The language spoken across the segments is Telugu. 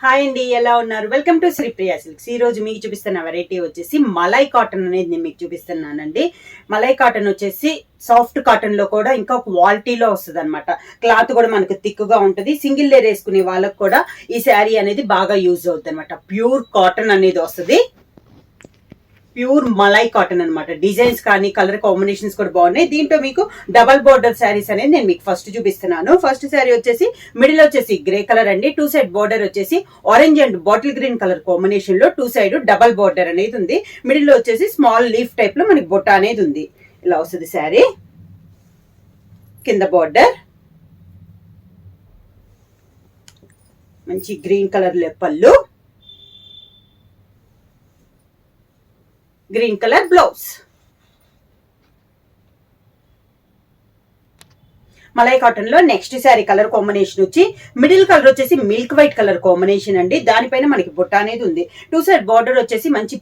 హాయ్ అండి, ఎలా ఉన్నారు? Welcome to Sripriya silks. ఈ రోజు మీకు చూపిస్తున్న వెరైటీ వచ్చేసి మలై కాటన్ అనేది నేను మీకు చూపిస్తున్నానండి. మలై కాటన్ వచ్చేసి సాఫ్ట్ కాటన్ లో కూడా ఇంకా క్వాలిటీలో వస్తుంది అనమాట. క్లాత్ కూడా మనకు థిక్గా ఉంటుంది. సింగిల్ లేయర్ వేసుకునే వాళ్ళకు కూడా ఈ శారీ అనేది బాగా యూజ్ అవుతుంది అనమాట. ప్యూర్ కాటన్ అనేది వస్తుంది. ప్యూర్ మలై కాటన్ అనమాట. డిజైన్స్ కానీ కలర్ కాంబినేషన్స్ కూడా బాగున్నాయి. దీంట్లో మీకు డబల్ బోర్డర్ శారీస్ అనేది నేను మీకు ఫస్ట్ చూపిస్తున్నాను. ఫస్ట్ శారీ వచ్చేసి మిడిల్ వచ్చేసి గ్రే కలర్ అండి. టూ సైడ్ బోర్డర్ వచ్చేసి orange and bottle green colour combination లో టూ సైడ్ డబల్ బోర్డర్ అనేది ఉంది. మిడిల్ లో వచ్చేసి స్మాల్ లీఫ్ టైప్ లో మనకి బొట్ట అనేది ఉంది. ఇలా వస్తుంది శారీ. కింద బోర్డర్ మంచి గ్రీన్ కలర్ లో పళ్ళు, green colour blouse. Malai cotton లో నెక్స్ట్ శారీ కలర్ కాంబినేషన్ వచ్చి మిడిల్ కలర్ వచ్చేసి మిల్క్ వైట్ కలర్ కాంబినేషన్ అండి. దానిపైన మనకి బుట్ట అనేది ఉంది. టూ సైడ్ బార్డర్ వచ్చేసి మంచి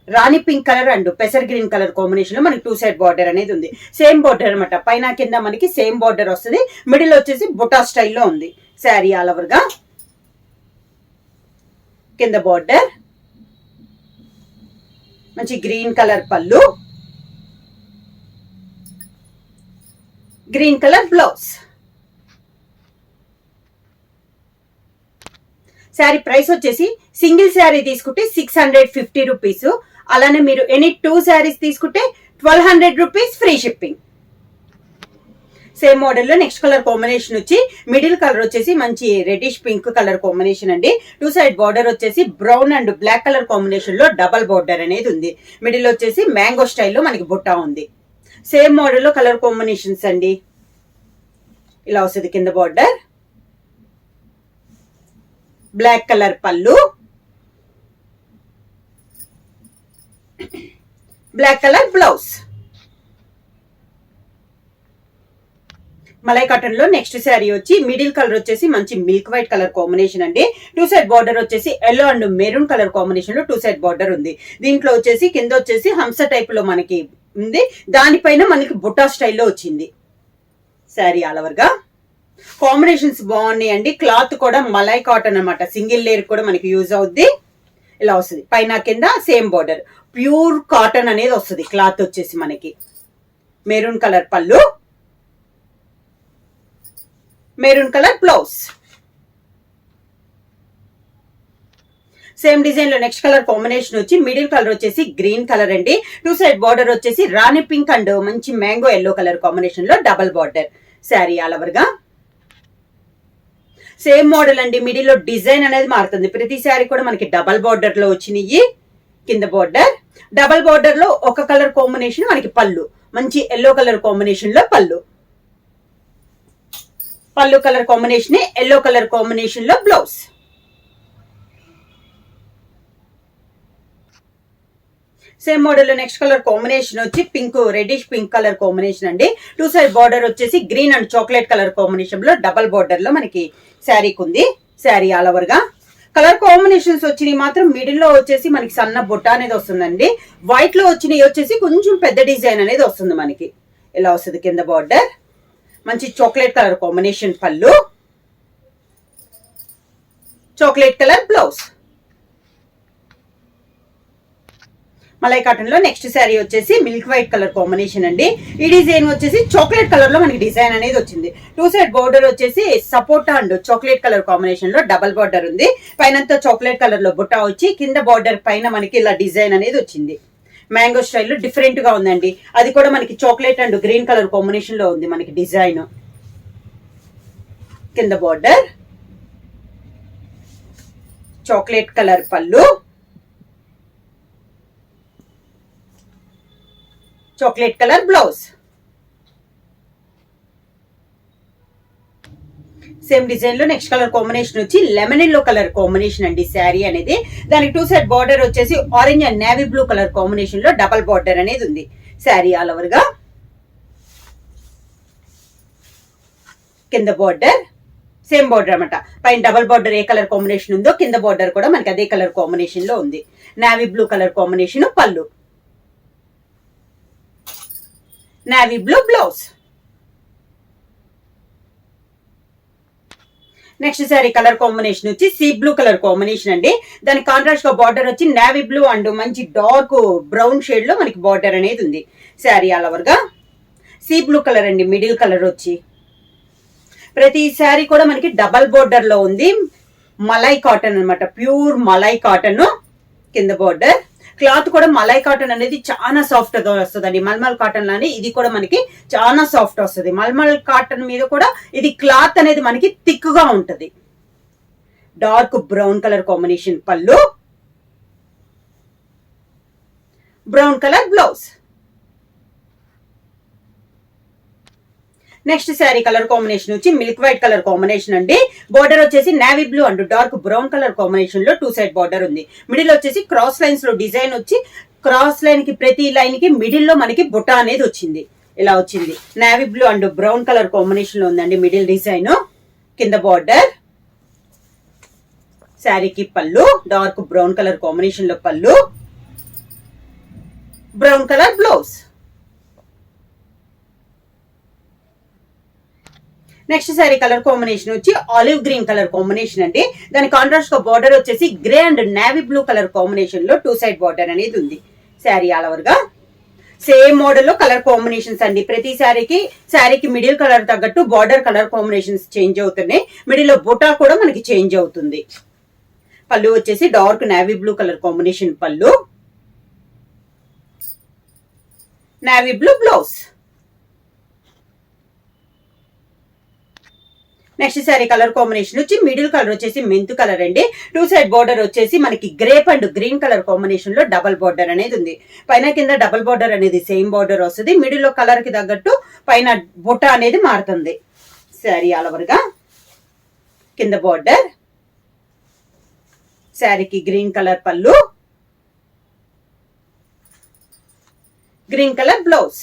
రాణి పింక్ కలర్ అండ్ పెసర్ గ్రీన్ కలర్ కాంబినేషన్ లో మనకి టూ సైడ్ బార్డర్ అనేది ఉంది. సేమ్ బార్డర్ అనమాట. పైన కింద మనకి సేమ్ బార్డర్ వస్తుంది. మిడిల్ వచ్చేసి బుటా స్టైల్లో ఉంది శారీ ఆల్ ఓవర్ గా. కింద బార్డర్ మంచి గ్రీన్ కలర్ పళ్ళు, green colour blouse. Sari price వచ్చేసి సింగిల్ శారీ తీసుకుంటే 650 రూపీస్. అలానే మీరు ఎనీ 2 శారీస్ తీసుకుంటే 1200 rupees free shipping. Same model లో నెక్స్ట్ కలర్ కాంబినేషన్ వచ్చి మిడిల్ కలర్ వచ్చేసి మంచి రెడ్డిష్ పింక్ కలర్ కాంబినేషన్ అండి. టూ సైడ్ బార్డర్ వచ్చేసి brown and black colour combination లో డబల్ బార్డర్ అనేది ఉంది. మిడిల్ వచ్చేసి మ్యాంగో స్టైల్లో మనకి బుట్ట ఉంది. సేమ్ మోడల్ లో కలర్ కాంబినేషన్స్ అండి. ఇలా వస్తుంది. కింద బార్డర్ బ్లాక్ కలర్ పళ్ళు, black colour blouse. Malai cotton లో నెక్స్ట్ శారీ వచ్చి మిడిల్ కలర్ వచ్చేసి మంచి మిల్క్ వైట్ కలర్ కాంబినేషన్ అండి. టూ సైడ్ బార్డర్ వచ్చేసి yellow and maroon colour combination లో టూ సైడ్ బార్డర్ ఉంది. దీంట్లో వచ్చేసి కింద వచ్చేసి హంస టైప్ లో మనకి ఉంది. దానిపైన మనకి బుట్టా స్టైల్లో వచ్చింది శారీ ఆల్ ఓవర్ గా. కాంబినేషన్స్ బాగున్నాయండి. క్లాత్ కూడా మలై కాటన్ అనమాట. సింగిల్ లేయర్ కూడా మనకి యూజ్ అవుద్ది. ఇలా వస్తుంది. పైన కింద సేమ్ బార్డర్. ప్యూర్ కాటన్ అనేది వస్తుంది. క్లాత్ వచ్చేసి మనకి మెరూన్ కలర్ పళ్ళు, maroon colour blouse. Same design లో నెక్స్ట్ కలర్ కాంబినేషన్ వచ్చి మిడిల్ కలర్ వచ్చేసి గ్రీన్ కలర్ అండి. టూ సైడ్ బార్డర్ వచ్చేసి రాణి పింక్ అండ్ మంచి మ్యాంగో ఎల్లో కలర్ కాంబినేషన్ లో double border sari all over గా. సేమ్ మోడల్ అండి. మిడిల్ లో డిజైన్ అనేది మారుతుంది. ప్రతి శారీ కూడా మనకి డబల్ బార్డర్ లో వచ్చినాయి. కింద బార్డర్ డబల్ బార్డర్ లో ఒక కలర్ కాంబినేషన్ మనకి పళ్ళు మంచి ఎల్లో కలర్ కాంబినేషన్ లో పళ్ళు colour combination yellow colour combination లో బ్లౌజ్. సేమ్ మోడల్ లో నెక్స్ట్ కలర్ కాంబినేషన్ వచ్చి pink reddish pink colour combination అండి. టూ సైడ్ బార్డర్ వచ్చేసి green and chocolate colour combination లో డబల్ బార్డర్ లో మనకి శారీకి ఉంది. శారీ ఆల్ ఓవర్ గా. కలర్ కాంబినేషన్స్ వచ్చినాయి మాత్రం మిడిల్ లో వచ్చేసి మనకి సన్న బుట్ట అనేది వస్తుందండి. వైట్ లో వచ్చినాయి వచ్చేసి కొంచెం పెద్ద డిజైన్ అనేది వస్తుంది మనకి. ఇలా వస్తుంది. కింద బార్డర్ మంచి చాక్లెట్ కలర్ కాంబినేషన్ పళ్ళు, chocolate colour blouse. Malai cotton లో నెక్స్ట్ శారీ వచ్చేసి మిల్క్ వైట్ కలర్ కాంబినేషన్ అండి. ఈ డిజైన్ వచ్చేసి చాక్లెట్ కలర్ లో మనకి డిజైన్ అనేది వచ్చింది. టూ సైడ్ బోర్డర్ వచ్చేసి సపోటా అండ్ చాక్లెట్ కలర్ కాంబినేషన్ లో డబల్ బార్డర్ ఉంది. పైనంతా చాక్లెట్ కలర్ లో బుట్ట వచ్చి కింద బార్డర్ పైన మనకి ఇలా డిజైన్ అనేది వచ్చింది. మ్యాంగో స్టైల్లో డిఫరెంట్ గా ఉందండి. అది కూడా మనకి chocolate and green colour combination లో ఉంది మనకి డిజైన్. కింద బార్డర్ చాక్లెట్ కలర్ పళ్ళు, chocolate colour blouse. Same design లో నెక్స్ట్ కలర్ కాంబినేషన్ వచ్చి లెమన్ ఎల్లో కలర్ కాంబినేషన్ అండి శారీ అనేది. దానికి టూ సైడ్ బార్డర్ వచ్చేసి orange and navy blue colour combination లో డబల్ బార్డర్ అనేది ఉంది శారీ ఆల్ ఓవర్ గా. కింద బార్డర్ సేమ్ బార్డర్ అనమాట. పైన డబల్ బార్డర్ ఏ కలర్ కాంబినేషన్ ఉందో కింద బార్డర్ కూడా మనకి అదే కలర్ కాంబినేషన్ లో ఉంది. నేవీ బ్లూ కలర్ కాంబినేషన్ పళ్ళు, navy blue blouse. Next sari colour combination వచ్చి సీ బ్లూ కలర్ కాంబినేషన్ అండి. దాని కాంట్రాస్ట్ గా బార్డర్ వచ్చి నేవీ బ్లూ అండ్ మంచి డార్క్ బ్రౌన్ షేడ్ లో మనకి బార్డర్ అనేది ఉంది. శారీ ఆల్ ఓవర్ గా సీ బ్లూ కలర్ అండి. మిడిల్ కలర్ వచ్చి ప్రతి శారీ కూడా మనకి డబల్ బోర్డర్ లో ఉంది. మలై కాటన్ అనమాట, ప్యూర్ మలై కాటన్. కింద బోర్డర్ క్లాత్ కూడా మలై కాటన్ అనేది చాలా సాఫ్ట్ గా వస్తుందండి. మల్మల్ కాటన్ లానే ఇది కూడా మనకి చాలా సాఫ్ట్ వస్తుంది. మల్మల్ కాటన్ మీద కూడా ఇది క్లాత్ అనేది మనకి థిక్ గా ఉంటది. డార్క్ బ్రౌన్ కలర్ కాంబినేషన్ పళ్ళు, brown colour blouse. Next sari colour combination వచ్చి మిల్క్ వైట్ కలర్ కాంబినేషన్ అండి. బోర్డర్ వచ్చేసి navy blue and dark brown colour combination లో 2 సైడ్ బార్డర్ ఉంది. మిడిల్ వచ్చేసి క్రాస్ లైన్స్ లో డిజైన్ వచ్చి క్రాస్ లైన్ కి ప్రతి లైన్ కి మిడిల్ లో మనకి బుట్ట అనేది వచ్చింది. ఇలా వచ్చింది. Navy blue and brown colour combination లో ఉందండి మిడిల్ డిజైన్. కింద బార్డర్, శారీకి పళ్ళు డార్క్ బ్రౌన్ కలర్ కాంబినేషన్ లో పళ్ళు, brown colour blouse. Next sari colour combination వచ్చి ఆలివ్ గ్రీన్ కలర్ కాంబినేషన్ అండి. దాని కాంట్రాస్ట్ గా బార్డర్ వచ్చేసి grey and navy blue colour combination లో 2 సైడ్ బార్డర్ అనేది ఉంది. శారీ ఆల్ ఓవర్ గా సేమ్ మోడల్ లో కలర్ కాంబినేషన్స్ అండి. ప్రతి శారీకి మిడిల్ కలర్ తగ్గట్టు బార్డర్ కలర్ కాంబినేషన్స్ చేంజ్ అవుతున్నాయి. మిడిల్ లో బుటా కూడా మనకి చేంజ్ అవుతుంది. పళ్ళు వచ్చేసి dark navy blue colour combination పళ్ళు, navy blue blouse. Next sari colour combination వచ్చి మిడిల్ కలర్ వచ్చేసి మెంతు కలర్ అండి. 2 సైడ్ బార్డర్ వచ్చేసి మనకి grape and green colour combination లో డబల్ బార్డర్ అనేది ఉంది. పైన కింద డబల్ బార్డర్ అనేది సేమ్ బార్డర్ వస్తుంది. మిడిల్ లో కలర్ కి తగ్గట్టు పైన బుట్ట అనేది మారుతుంది. శారీ ఆల్ ఓవర్ గా కింద బార్డర్, శారీకి గ్రీన్ కలర్ పళ్ళు, green colour blouse.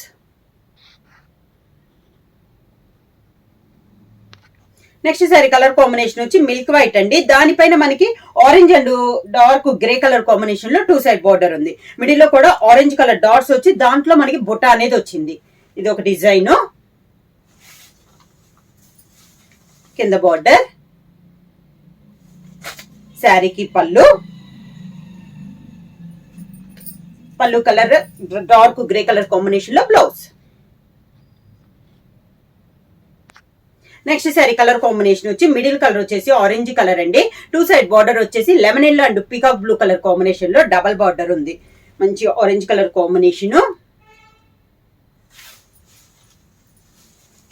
Next sari colour combination వచ్చి మిల్క్ వైట్ అండి. దానిపైన మనకి orange and dark grey colour combination లో 2 సైడ్ బార్డర్ ఉంది. మిడిల్ లో కూడా ఆరెంజ్ కలర్ డాట్స్ వచ్చి దాంట్లో మనకి బుట్ట అనేది వచ్చింది. ఇది ఒక డిజైన్. కింద బార్డర్, శారీకి పళ్ళు colour dark grey colour combination లో blouse. Next sari colour combination వచ్చి మిడిల్ కలర్ వచ్చేసి ఆరెంజ్ కలర్ అండి. 2 సైడ్ బార్డర్ వచ్చేసి lemon yellow and peacock blue colour combination లో డబల్ బార్డర్ ఉంది. మంచి ఆరెంజ్ కలర్ కాంబినేషన్.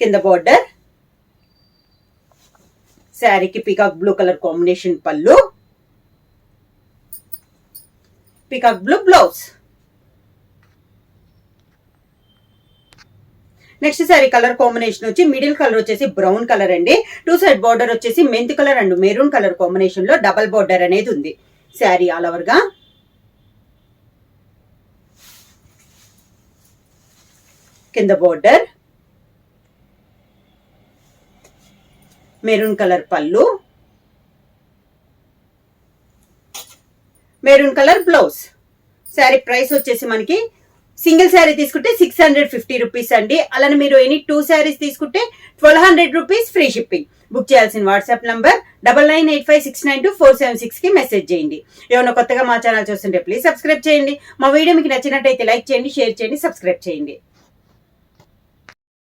కింద బార్డర్, శారీకి పీకాక్ బ్లూ కలర్ కాంబినేషన్ పళ్ళు, peacock blue blouse. Next sari colour combination వచ్చి మిడిల్ కలర్ వచ్చేసి బ్రౌన్ కలర్ అండి. 2 సైడ్ బార్డర్ వచ్చేసి మెంత్ colour and maroon colour combination లో డబల్ బార్డర్ అనేది ఉంది. శారీ ఆల్ ఓవర్ గా కింద బార్డర్, మెరూన్ కలర్ పళ్ళు, maroon colour blouse. Sari price వచ్చేసి మనకి సింగిల్ శారీ తీసుకుంటే 650 రూపీస్ అండి. అలానే మీరు ఎనీ 2 శారీస్ తీసుకుంటే 1200 రూపీస్ ఫ్రీ షిప్పింగ్. బుక్ చేయాల్సిన వాట్సాప్ నంబర్ 9985692476 కి మెసేజ్ చేయండి. ఏమైనా కొత్తగా మా ఛానల్ చూస్తుంటే ప్లీజ్ సబ్స్క్రైబ్ చేయండి. మా వీడియో మీకు నచ్చినట్టయితే లైక్ చేయండి, షేర్ చేయండి, సబ్స్క్రైబ్ చేయండి.